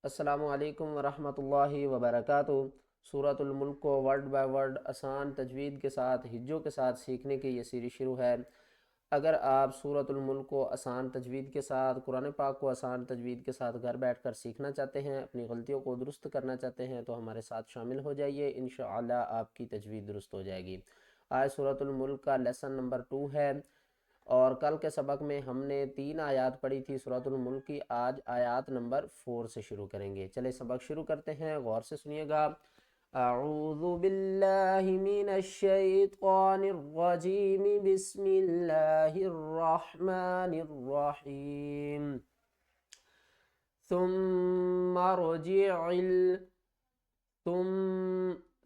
السلام علیکم ورحمۃ اللہ وبرکاتہ۔ سورۃ الملک کو ورڈ بائی ورڈ آسان تجوید کے ساتھ ہجوں کے ساتھ سیکھنے کی یہ سیریز شروع ہے۔ اگر آپ سورۃ الملک کو آسان تجوید کے ساتھ، قرآن پاک کو آسان تجوید کے ساتھ گھر بیٹھ کر سیکھنا چاہتے ہیں، اپنی غلطیوں کو درست کرنا چاہتے ہیں تو ہمارے ساتھ شامل ہو جائیے، انشاءاللہ آپ کی تجوید درست ہو جائے گی۔ آج سورۃ الملک کا لیسن نمبر 2 ہے، اور کل کے سبق میں ہم نے 3 آیات پڑھی تھی سورۃ الملک کی۔ آج آیات نمبر 4 سے شروع کریں گے۔ چلے سبق شروع کرتے ہیں، غور سے سنیے گا۔ اعوذ باللہ من الشیطان الرجیم، بسم اللہ الرحمن الرحیم۔ ثم تم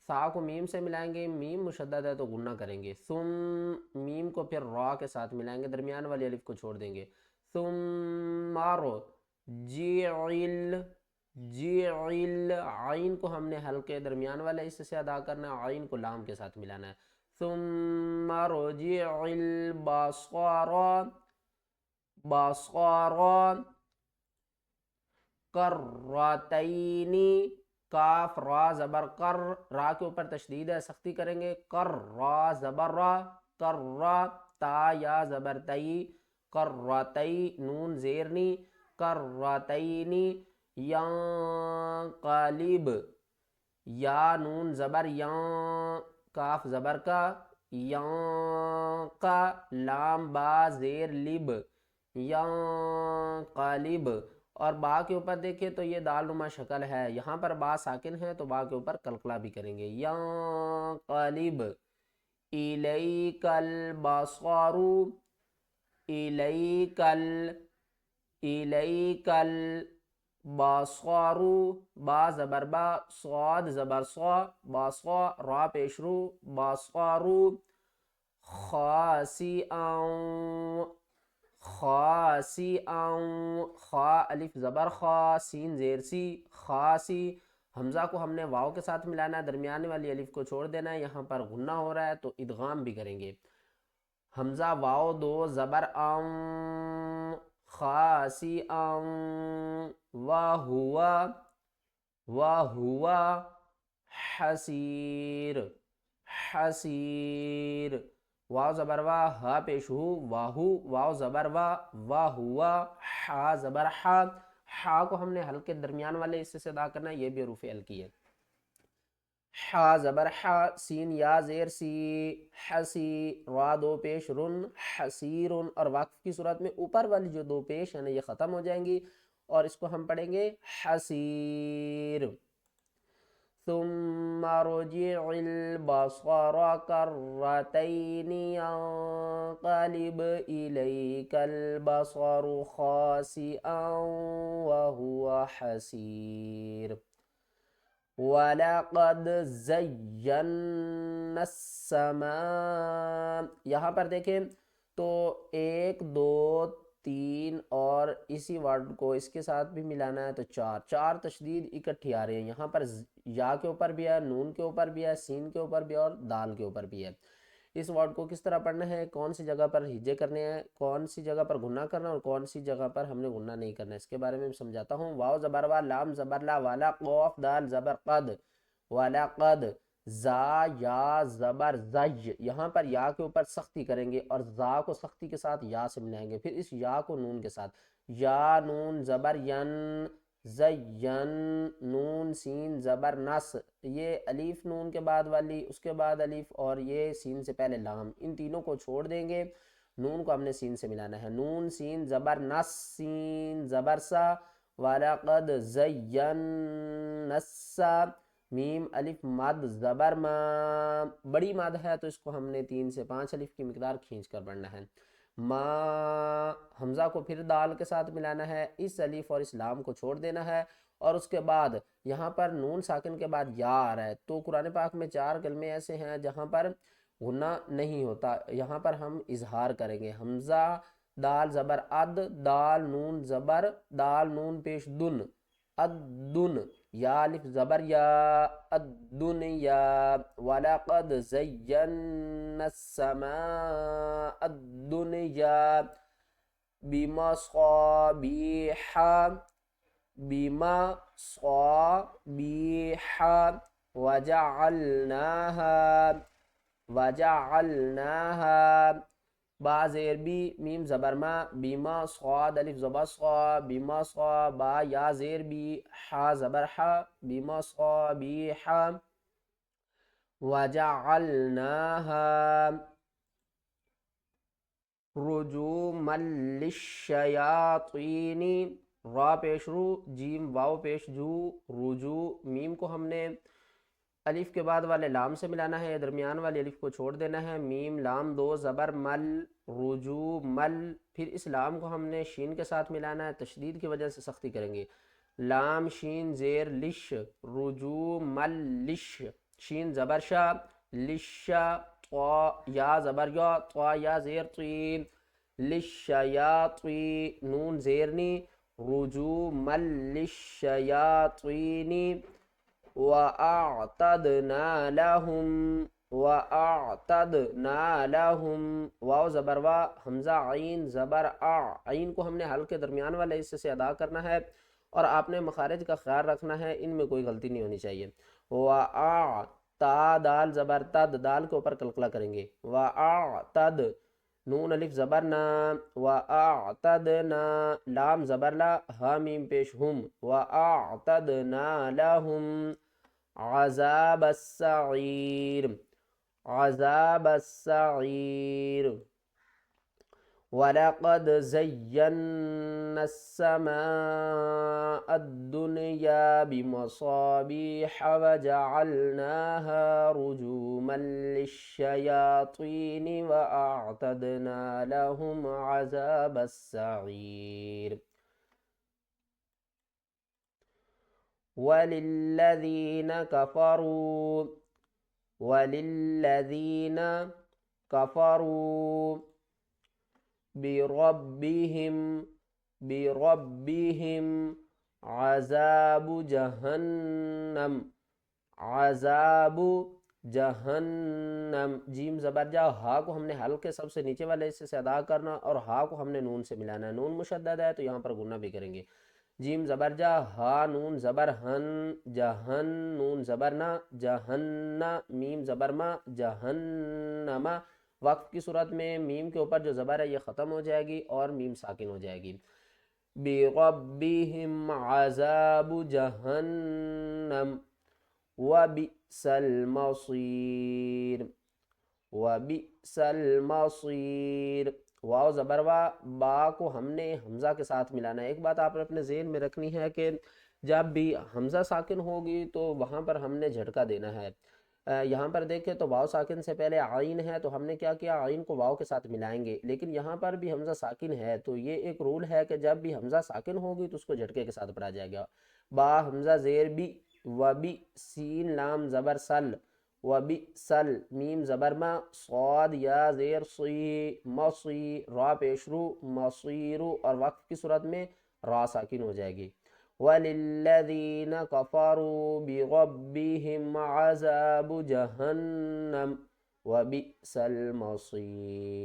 سا کو میم سے ملائیں گے، میم مشدد ہے تو غنہ کریں گے۔ ثم میم کو پھر را کے ساتھ ملائیں گے، درمیان والی الف کو چھوڑ دیں گے۔ ثم جعل جعل، عین کو ہم نے حلقے درمیان والے حصے سے ادا کرنا ہے، عین کو لام کے ساتھ ملانا ہے۔ ثم جعل بصارا کرتینی، کاف را زبر کر، را کے اوپر تشدید ہے، سختی کریں گے۔ کر را زبر را، کر را، تا یا زبر تئی، کر راتئی، نون زیرنی، کر راتینی، یا قالب، یا نون زبر یا، کاف زبر کا، یا کا، لام با زیر لب، یا قالب۔ اور با کے اوپر دیکھیں تو یہ دال نما شکل ہے، یہاں پر با ساکن ہے تو با کے اوپر قلقلہ بھی کریں گے۔ یا قالب الیک البصار، الیک البصار، با زبر با، صاد زبر صا، باصا، را پیش رو، بصار، خاسئا خاسئا، خا الف زبر خا، سین زیر سی، خاسی۔ حمزہ کو ہم نے واو کے ساتھ ملانا ہے، درمیانے والی الف کو چھوڑ دینا ہے، یہاں پر غنہ ہو رہا ہے تو ادغام بھی کریں گے۔ حمزہ واو دو زبر ام، خاسئا، وہو حسیر، حسیر، واو زبر وا، ہا پیش ہو، واہو، واو زبر وا، واہو، ہا زبر ہا، ہا کو ہم نے حلقے درمیان والے حصے سے ادا کرنا ہے، یہ بھی حروف ہلکی ہے۔ ہا زبر ہا، سین یا زیر سی، حسی، را دو پیش رن، حسیر۔ اور وقف کی صورت میں اوپر والی جو دو پیش ہیں یہ ختم ہو جائیں گی، اور اس کو ہم پڑھیں گے حسیر۔ ثم رجع البصر كرتين ينقلب إليك البصر خاسئا وهو حسير۔ وَلَقَدْ زَيَّنَّا السَّمَاءَ، یہاں پر دیکھیں تو 1 2 3 اور اسی ورڈ کو اس کے ساتھ بھی ملانا ہے تو 4 تشدید اکٹھی آ رہے ہیں، یہاں پر یا کے اوپر بھی ہے، نون کے اوپر بھی ہے، سین کے اوپر بھی ہے، اور دال کے اوپر بھی ہے۔ اس ورڈ کو کس طرح پڑھنا ہے، کون سی جگہ پر ہجے کرنے ہیں، کون سی جگہ پر غنہ کرنا اور کون سی جگہ پر ہم نے غنہ نہیں کرنا، اس کے بارے میں سمجھاتا ہوں۔ واو زبر وا، لام زبر لا، والا قوف دال زبر قد، والا قد، زا یا زبر زج، یہاں پر یا کے اوپر سختی کریں گے اور زا کو سختی کے ساتھ یا سے ملائیں گے، پھر اس یا کو نون کے ساتھ، یا نون زبر ین، زین، نون سین زبر نس، یہ الف نون کے بعد والی، اس کے بعد الف، اور یہ سین سے پہلے لام، ان تینوں کو چھوڑ دیں گے، نون کو ہم نے سین سے ملانا ہے۔ نون سین زبر نس، سین زبر سا، وَلَقَدْ زَيَّنَّا السَّا، میم الف مد زبر ما، بڑی مد ہے تو اس کو ہم نے 3 سے 5 الف کی مقدار کھینچ کر پڑھنا ہے۔ ما، حمزہ کو پھر دال کے ساتھ ملانا ہے، اس الف اور اس لام کو چھوڑ دینا ہے، اور اس کے بعد یہاں پر نون ساکن کے بعد یا آ رہا ہے، تو قرآن پاک میں 4 کلمے ایسے ہیں جہاں پر غنہ نہیں ہوتا، یہاں پر ہم اظہار کریں گے۔ حمزہ دال زبر اد، دال نون زبر، دال نون پیش دن، الدن، یا الف زبر یا، الدنیا، وَلَقَدْ زَيَّنَّا السَّمَاءَ الدُّنْيَا بِمَصَابِيحَ بمصابيح وجعلناها با زیر بی میم زبر ما بیما صاد الف زبر صا بیما صا با یا زیر بی حا زبر حا بیما صابیح وجعلناها رجوما للشیاطین را پیش رو جیم واو پیش جو رجو میم کو ہم نے الف کے بعد والے لام سے ملانا ہے، درمیان والے الف کو چھوڑ دینا ہے، میم لام دو زبر مل رجو مل، پھر اس لام کو ہم نے شین کے ساتھ ملانا ہے، تشدید کی وجہ سے سختی کریں گے، لام شین زیر لش رجو مل لش شین زبر شا لشا طا یا زبر یا طا یا زیر طی للشیاطی نون زیرنی رجو مل للشیاطین وَأَعْتَدْنَا لَهُمْ واو زبر وا حمزہ عین زبر عین کو ہم نے حلق کے درمیان والے حصے سے ادا کرنا ہے اور آپ نے مخارج کا خیال رکھنا ہے، ان میں کوئی غلطی نہیں ہونی چاہیے۔ تا دال زبر تد دال کے اوپر قلقلہ کریں گے، وَأَعْتَد نون الف زبر نا وَأَعْتَدْنَا لام زبر لا ہا میم پیش ہم وَأَعْتَدْنَا لَهُمْ عذاب السعیر وَلَقَدْ زَيَّنَّا السَّمَاءَ الدُّنْيَا بِمَصَابِيحَ وَجَعَلْنَاهَا رُجُومًا لِلشَّيَاطِينِ وَأَعْتَدْنَا لَهُمْ عَذَابَ السَّعِيرِ وَلِلَّذِينَ كَفَرُوا بربهم عذاب جہنم جیم زبر جا ہا کو ہم نے حلق کے سب سے نیچے والے حصے سے ادا کرنا اور ہا کو ہم نے نون سے ملانا ہے، نون مشدد ہے تو یہاں پر گنہ بھی کریں گے، جیم زبر جا ہا نون زبر ہن جہن نون زبر نا جہن میم زبر ما جہنم، وقف کی صورت میں میم کے اوپر جو زبر ہے یہ ختم ہو جائے گی اور میم ساکن ہو جائے گی، بربهم عذاب جہنم وبئس المصیر واو زبر وا با کو ہم نے حمزہ کے ساتھ ملانا ہے۔ ایک بات آپ نے اپنے ذہن میں رکھنی ہے کہ جب بھی حمزہ ساکن ہوگی تو وہاں پر ہم نے جھٹکا دینا ہے، یہاں پر دیکھیں تو واو ساکن سے پہلے عین ہے تو ہم نے کیا کیا عین کو واو کے ساتھ ملائیں گے، لیکن یہاں پر بھی حمزہ ساکن ہے تو یہ ایک رول ہے کہ جب بھی حمزہ ساکن ہوگی تو اس کو جھٹکے کے ساتھ پڑھا جائے گا، با حمزہ زیر بی وبی سین لام زبر سل وبئسل میم زبر ما صاد یا زیر صی مصی را پیش رو مصیر اور وقف کی صورت میں را ساکن ہو جائے گی، وَلِلَّذِينَ كَفَرُوا بِرَبِّهِمْ عَذَابُ جَهَنَّمَ وَبِئْسَ الْمَصِيرُ